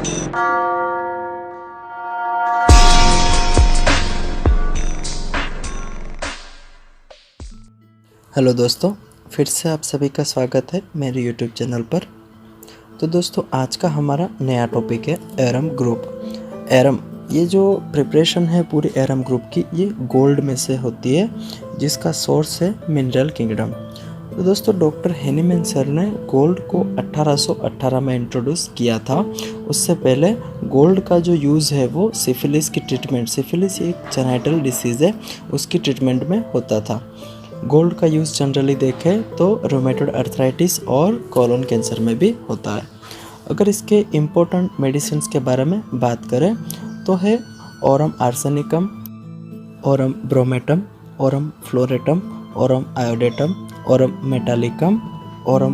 Hello दोस्तों, फिर से आप सभी का स्वागत है मेरे यूट्यूब चैनल पर। तो दोस्तों, आज का हमारा नया टॉपिक है एरम ग्रुप। एरम, ये जो प्रिपरेशन है पूरी एरम ग्रुप की, ये गोल्ड में से होती है जिसका सोर्स है मिनरल किंगडम। तो दोस्तों, डॉक्टर हेनीमैन सर ने गोल्ड को 1818 में इंट्रोड्यूस किया था। उससे पहले गोल्ड का जो यूज़ है वो सिफिलिस की ट्रीटमेंट, सिफिलिस एक जेनेटल डिसीज़ है, उसकी ट्रीटमेंट में होता था। गोल्ड का यूज़ जनरली देखें तो रोमेटॉइड अर्थराइटिस और कोलोन कैंसर में भी होता है। अगर इसके इम्पोर्टेंट मेडिसिन के बारे में बात करें तो है aurum arsenicum, aurum bromatum, aurum fluoratum, aurum iodatum, aurum metallicum, aurum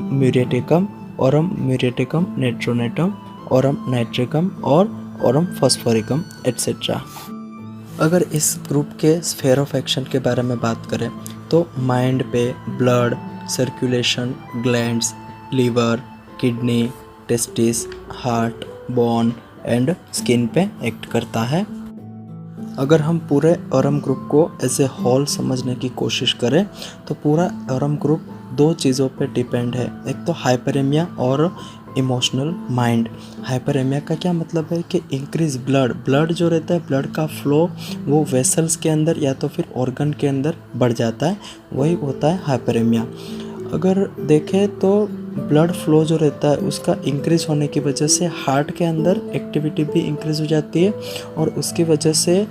muriaticum natronatum, aurum nitricum और ओरम फॉस्फोरिकम एट्सेट्रा। अगर इस ग्रुप के स्फेयर ऑफ एक्शन के बारे में बात करें तो माइंड पे blood circulation, glands, liver, kidney, testes, heart, bone and skin पे एक्ट करता है। अगर हम पूरे ओरम ग्रुप को एज ए होल समझने की कोशिश करें तो पूरा ओरम ग्रुप दो चीज़ों पे डिपेंड है। एक तो हाइपरेमिया और इमोशनल माइंड। हाइपरेमिया का क्या मतलब है कि इंक्रीज ब्लड जो रहता है, ब्लड का फ्लो वो वेसल्स के अंदर या तो फिर ऑर्गन के अंदर बढ़ जाता है, वही होता है हाइपरेमिया। अगर देखें तो ब्लड फ्लो जो रहता है उसका इंक्रीज होने की वजह से हार्ट के अंदर एक्टिविटी भी इंक्रीज हो जाती है और उसकी वजह से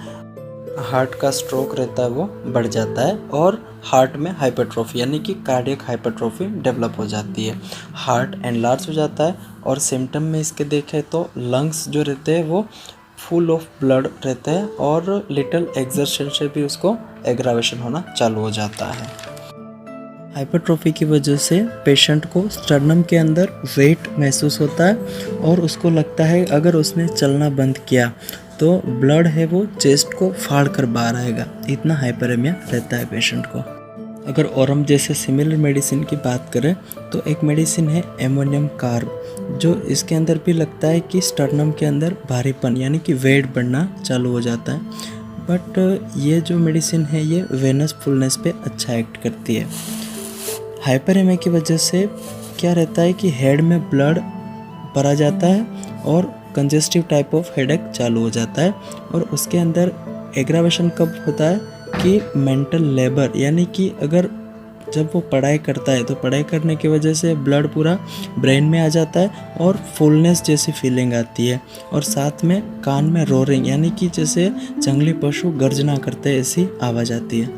हार्ट का स्ट्रोक रहता है वो बढ़ जाता है और हार्ट में हाइपरट्रोफी यानी कि कार्डियक हाइपरट्रोफी डेवलप हो जाती है। हार्ट एनलार्ज हो जाता है और सिम्टम में इसके देखें तो लंग्स जो रहते हैं वो फुल ऑफ ब्लड रहते हैं और लिटिल एक्सर्शन से भी उसको एग्रावेशन होना चालू हो जाता है। हाइपरट्रोफी की वजह से पेशेंट को स्टर्नम के अंदर वेट महसूस होता है और उसको लगता है अगर उसने चलना बंद किया तो ब्लड है वो चेस्ट को फाड़ कर बाहर आएगा। इतना हाइपरेमिया रहता है पेशेंट को। अगर ओरम जैसे सिमिलर मेडिसिन की बात करें तो एक मेडिसिन है एमोनियम कार्ब, जो इसके अंदर भी लगता है कि स्टर्नम के अंदर भारीपन यानी कि वेट बढ़ना चालू हो जाता है। बट ये जो मेडिसिन है ये वेनस फुलनेस पे अच्छा एक्ट करती है। हाइपरेमिया की वजह से क्या रहता है कि हेड में ब्लड भरा जाता है और कंजेस्टिव टाइप ऑफ हेडेक चालू हो जाता है। और उसके अंदर एग्रावेशन कब होता है कि मेंटल लेबर यानी कि अगर जब वो पढ़ाई करता है तो पढ़ाई करने की वजह से ब्लड पूरा ब्रेन में आ जाता है और फुलनेस जैसी फीलिंग आती है और साथ में कान में रोरिंग यानी कि जैसे जंगली पशु गर्जना करते हैं ऐसी आवाज़ आती है।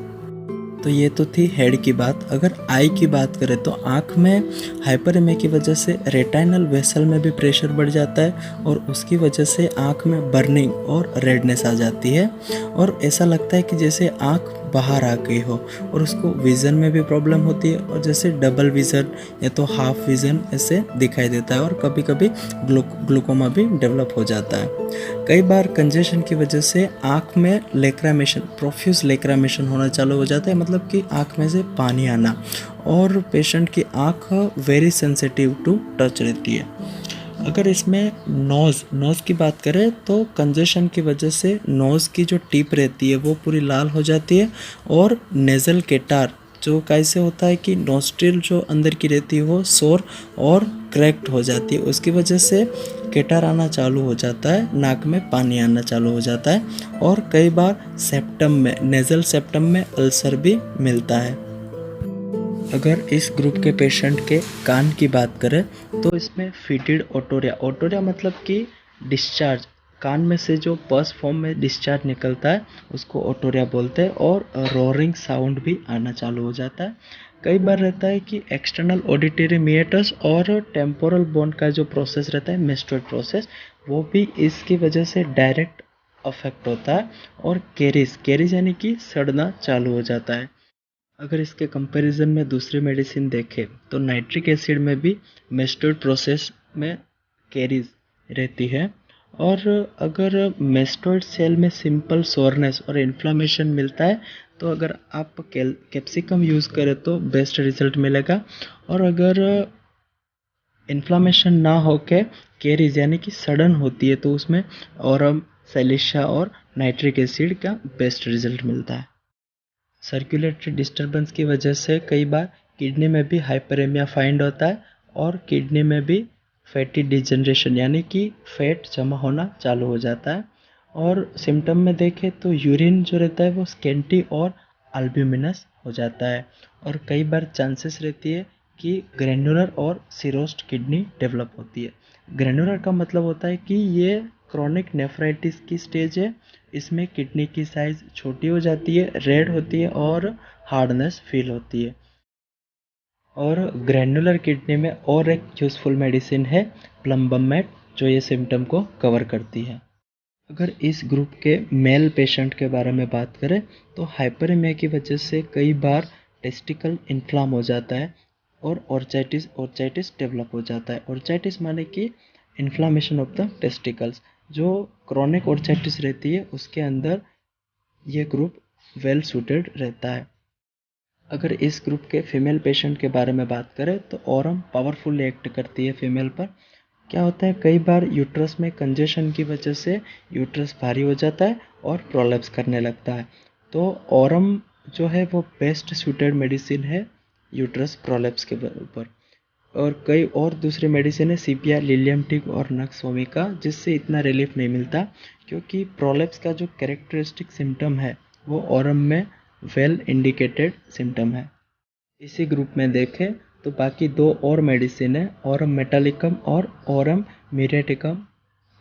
तो ये तो थी हेड की बात। अगर आई की बात करें तो आँख में हाइपरेमिया की वजह से रेटाइनल वेसल में भी प्रेशर बढ़ जाता है और उसकी वजह से आँख में बर्निंग और रेडनेस आ जाती है और ऐसा लगता है कि जैसे आँख बाहर आ गई हो और उसको विज़न में भी प्रॉब्लम होती है और जैसे डबल विज़न या तो हाफ विज़न ऐसे दिखाई देता है और कभी कभी ग्लूकोमा भी डेवलप हो जाता है। कई बार कंजेशन की वजह से आँख में लेक्रामेशन, प्रोफ्यूज लेक्रामेशन होना चालू हो जाता है, मतलब कि आँख में से पानी आना और पेशेंट की आँख वेरी सेंसिटिव टू टच रहती है। अगर इसमें नोज़ की बात करें तो कंजेशन की वजह से नोज़ की जो टिप रहती है वो पूरी लाल हो जाती है और नेज़ल केटार जो कैसे होता है कि नोस्ट्रिल जो अंदर की रहती है वो सोर और क्रैक्ड हो जाती है, उसकी वजह से केटार आना चालू हो जाता है, नाक में पानी आना चालू हो जाता है और कई बार सेप्टम में, नेज़ल सेप्टम में अल्सर भी मिलता है। अगर इस ग्रुप के पेशेंट के कान की बात करें तो इसमें फिटेड ओटोरिया मतलब कि डिस्चार्ज, कान में से जो पस फॉर्म में डिस्चार्ज निकलता है उसको ओटोरिया बोलते हैं और रोरिंग साउंड भी आना चालू हो जाता है। कई बार रहता है कि एक्सटर्नल ऑडिटरी मीएटस और टेम्पोरल बोन का जो प्रोसेस रहता है मेस्टोइड प्रोसेस, वो भी इसकी वजह से डायरेक्ट अफेक्ट होता है और कैरिज यानी कि सड़ना चालू हो जाता है। अगर इसके कंपैरिजन में दूसरी मेडिसिन देखें तो नाइट्रिक एसिड में भी मेस्टोइड प्रोसेस में कैरीज रहती है और अगर मेस्टोइड सेल में सिंपल सोरनेस और इन्फ्लामेशन मिलता है तो अगर आप कैप्सिकम यूज़ करें तो बेस्ट रिजल्ट मिलेगा। और अगर इन्फ्लामेशन ना होके केरीज यानी कि सड़न होती है तो उसमें ऑरम, सैलिशा और नाइट्रिक एसिड का बेस्ट रिजल्ट मिलता है। सर्कुलेटरी डिस्टर्बेंस की वजह से कई बार किडनी में भी हाइपरेमिया फाइंड होता है और किडनी में भी फैटी डिजनरेशन यानी कि फैट जमा होना चालू हो जाता है। और सिम्टम में देखें तो यूरिन जो रहता है वो स्केंटी और अल्ब्यूमिनस हो जाता है और कई बार चांसेस रहती है कि ग्रैन्युलर और सिरोस्ड किडनी डेवलप होती है। ग्रैन्युलर का मतलब होता है कि ये क्रोनिक नेफ्राइटिस की स्टेज है। इसमें किडनी की साइज छोटी हो जाती है, रेड होती है और हार्डनेस फील होती है। और ग्रैन्युलर किडनी में और एक यूज़फुल मेडिसिन है प्लम्बमेट जो ये सिम्टम को कवर करती है। अगर इस ग्रुप के मेल पेशेंट के बारे में बात करें तो हाइपरेमिया की वजह से कई बार टेस्टिकल इन्फ्लाम हो जाता है और ऑर्चाइटिस डेवलप हो जाता है। ऑर्चाइटिस माने कि इन्फ्लामेशन ऑफ द टेस्टिकल्स। जो क्रोनिक ऑर्चाइटिस रहती है उसके अंदर ये ग्रुप वेल सूटेड रहता है। अगर इस ग्रुप के फीमेल पेशेंट के बारे में बात करें तो ऑरम पावरफुली एक्ट करती है फीमेल पर। क्या होता है कई बार यूट्रस में कंजेशन की वजह से यूट्रस भारी हो जाता है और प्रोलैप्स करने लगता है। तो ऑरम जो है वो बेस्ट सूटेड मेडिसिन है यूट्रस प्रोलैप्स के ऊपर। और कई और दूसरी मेडिसिन है सीपिया, लिलियम टिक और नक्स वोमिका जिससे इतना रिलीफ नहीं मिलता क्योंकि प्रोलैप्स का जो कैरेक्टरिस्टिक सिम्टम है वो ऑरम में वेल इंडिकेटेड सिम्टम है। इसी ग्रुप में देखें तो बाकी दो और मेडिसिन है ऑरम मेटालिकम और ऑरम मिरेटिकम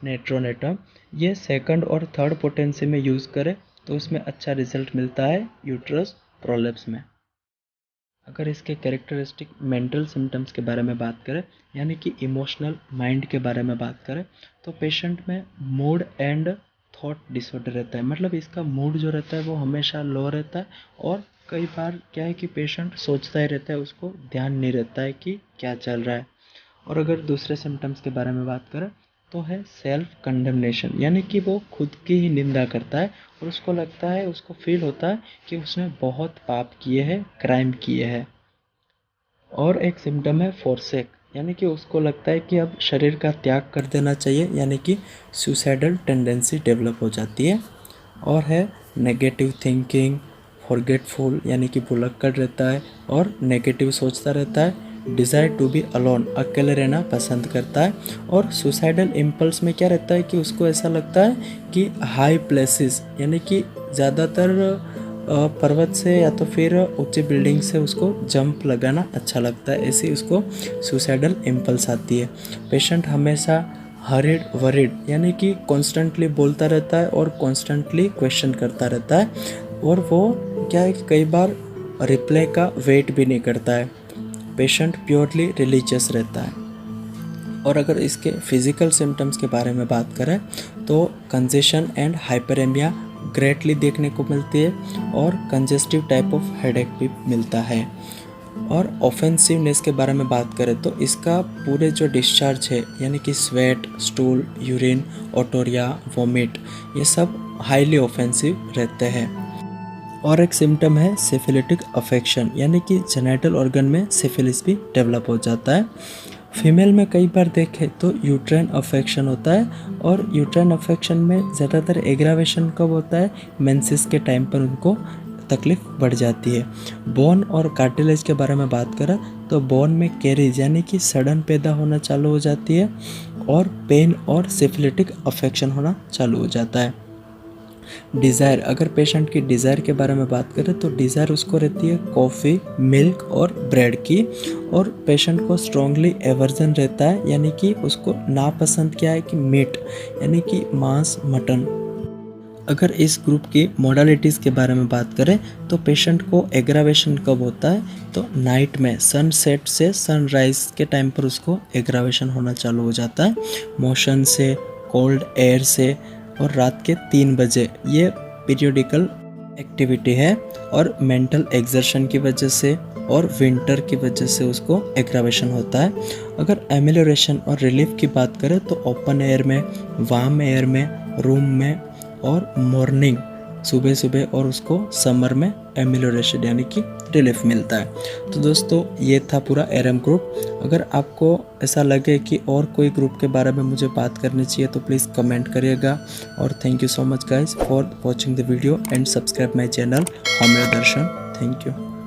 नेट्रोनेटम। ये सेकंड और थर्ड पोटेंसी में यूज़ करें तो उसमें अच्छा रिजल्ट मिलता है यूट्रस प्रोलैप्स में। अगर इसके कैरेक्टरिस्टिक मेंटल सिम्टम्स के बारे में बात करें यानी कि इमोशनल माइंड के बारे में बात करें तो पेशेंट में मूड एंड थॉट डिसऑर्डर रहता है। मतलब इसका मूड जो रहता है वो हमेशा लो रहता है और कई बार क्या है कि पेशेंट सोचता ही रहता है, उसको ध्यान नहीं रहता है कि क्या चल रहा है। और अगर दूसरे सिम्टम्स के बारे में बात करें तो है सेल्फ कंडेमनेशन यानी कि वो खुद की ही निंदा करता है और उसको लगता है, उसको फील होता है कि उसने बहुत पाप किए हैं, क्राइम किए हैं। और एक सिम्टम है फॉरसेक यानी कि उसको लगता है कि अब शरीर का त्याग कर देना चाहिए यानी कि सुसाइडल टेंडेंसी डेवलप हो जाती है। और है नेगेटिव थिंकिंग, फॉरगेटफुल यानी कि भुलक्कड़ रहता है और नेगेटिव सोचता रहता है। डिज़ायर टू बी अलोन, अकेले रहना पसंद करता है। और सुसाइडल इम्पल्स में क्या रहता है कि उसको ऐसा लगता है कि हाई प्लेसेस यानी कि ज़्यादातर पर्वत से या तो फिर ऊंची बिल्डिंग से उसको जंप लगाना अच्छा लगता है, ऐसी उसको सुसाइडल इम्पल्स आती है। पेशेंट हमेशा हरिड वरिड यानी कि कॉन्स्टेंटली बोलता रहता है और कॉन्स्टेंटली क्वेश्चन करता रहता है और वो क्या है कि कई बार रिप्लाई का वेट भी नहीं करता है। पेशेंट प्योरली रिलीजियस रहता है। और अगर इसके फिजिकल सिम्टम्स के बारे में बात करें तो कंजेशन एंड हाइपरेमिया ग्रेटली देखने को मिलती है और कंजेस्टिव टाइप ऑफ हेडेक भी मिलता है। और ऑफेंसिवनेस के बारे में बात करें तो इसका पूरे जो डिस्चार्ज है यानी कि sweat, stool, urine, otorrhoea, vomit ये सब हाईली ऑफेंसिव रहते हैं। और एक सिम्टम है सिफिलिटिक अफेक्शन यानी कि जेनिटल ऑर्गन में सिफिलिस भी डेवलप हो जाता है। फीमेल में कई बार देखें तो यूट्राइन अफेक्शन होता है और यूट्राइन अफेक्शन में ज़्यादातर एग्रावेशन कब होता है, मेंसेस के टाइम पर उनको तकलीफ बढ़ जाती है। बोन और कार्टिलेज के बारे में बात करें तो बोन में कैरीज यानी कि सड़न पैदा होना चालू हो जाती है और पेन और सिफिलिटिक अफेक्शन होना चालू हो जाता है। डिज़ायर, अगर पेशेंट की डिज़ायर के बारे में बात करें तो डिज़ायर उसको रहती है कॉफ़ी, मिल्क और ब्रेड की। और पेशेंट को स्ट्रॉन्गली एवर्जन रहता है यानी कि उसको नापसंद क्या है कि मीट यानी कि मांस, मटन। अगर इस ग्रुप की मोडालिटीज़ के बारे में बात करें तो पेशेंट को एग्रावेशन कब होता है तो नाइट में सनसेट से सनराइज के टाइम पर उसको एग्रावेशन होना चालू हो जाता है, मोशन से, कोल्ड एयर से और रात के 3 बजे। ये पीरियोडिकल एक्टिविटी है और मेंटल एक्सर्शन की वजह से और विंटर की वजह से उसको एग्रावेशन होता है। अगर एमेलियोरेशन और रिलीफ की बात करें तो ओपन एयर में, वार्म एयर में, रूम में और मॉर्निंग सुबह सुबह और उसको समर में एमेलियोरेशन यानी कि रिलीफ मिलता है। तो दोस्तों ये था पूरा एरम ग्रुप। अगर आपको ऐसा लगे कि और कोई ग्रुप के बारे में मुझे बात करनी चाहिए तो प्लीज़ कमेंट करिएगा। और thank you so much guys for watching the video and subscribe my channel homeo Darshan. Thank you.